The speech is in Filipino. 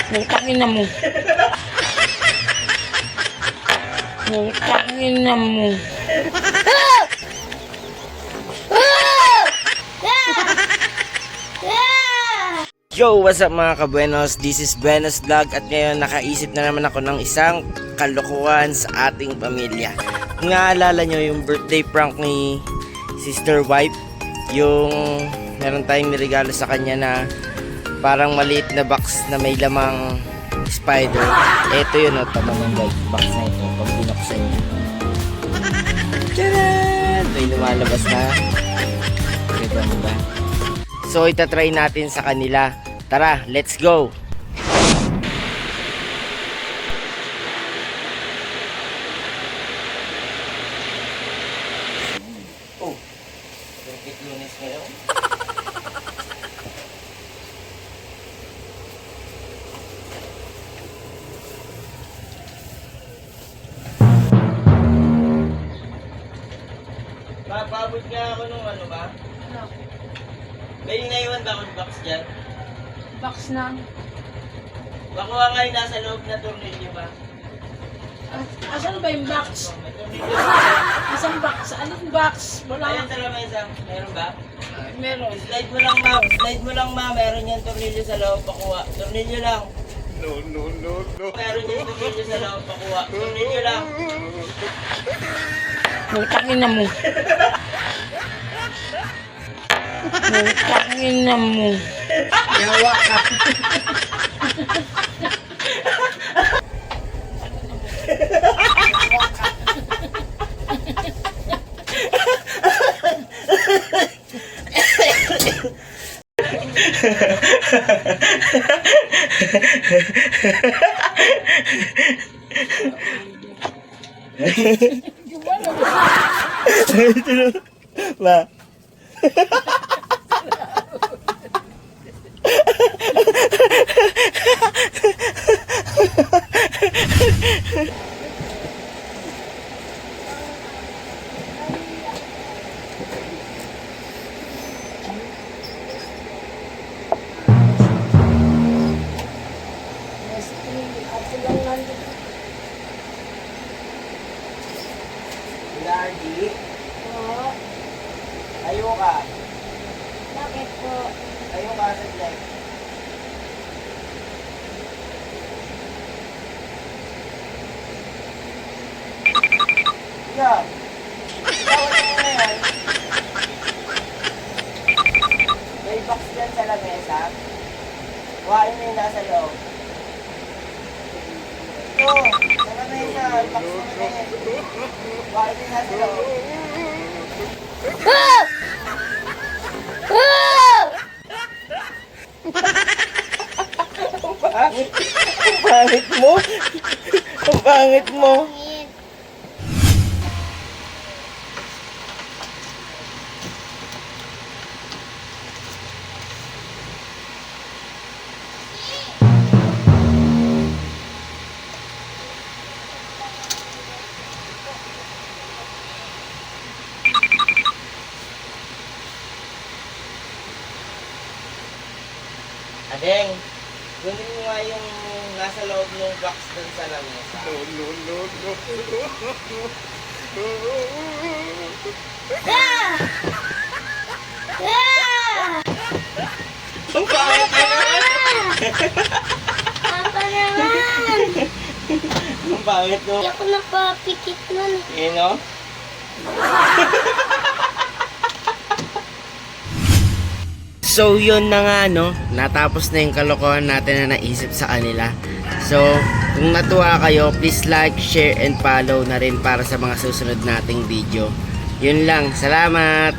Putangin na mo. Putangin na mo. Yo, what's up mga kabuenos? This is Buenos Vlog at ngayon nakaisip na naman ako ng isang kalokohan sa ating pamilya. Kung naalala nyo yung birthday prank ni Sister Wife, yung meron tayong niregalo sa kanya na parang maliit na box na may lamang spider. Ito yun, tama ng box na ito pag binuksan niya. Tcharan! May lumalabas na. Diba ba? So itatry natin sa kanila. Tara, let's go! Oh, perfect lunes ngayon. Papabot nga ako nung ano ba? Ano? May naiwan ba akong box dyan? Box na. Makuha nga yung nasa loob na tornilyo ba? Asan ba yung box? May tornilyo ba? Asan box? Anong box? Ayun Wala. sa lamesa. Meron ba? Meron. Slide mo lang ma. Slide mo lang ma. Meron yung tornilyo sa loob. Pakuha. Tornilyo lang. No. Meron yung tornilyo sa loob. Pakuha. Tornilyo lang. Putangin na mo. Putangin na mo. Yawa ka. Ito na. Ma. Lagi. Oo. Tayo ka. Bakit po? Tayo ka sa leg. Yeah. Tawag mo na yan. May box dyan sa lamesa. Kuhain mo yung nasa loob. Ito. Sa lamesa. Box mo na yan. Kuhain mo yung nasa loob. Ang pangit mo. Ang pangit mo. Adeng, kunin mo nga yung nasa loob ng box dun sa lamesa. Ang pangit naman! Papa naman! Ang pangit mo. Hindi ako napapikit nun. You know? So yun na nga no, natapos na yung kalokohan natin na naisip sa kanila. So kung natuwa kayo, please like, share and follow na rin para sa mga susunod nating video. Yun lang, salamat!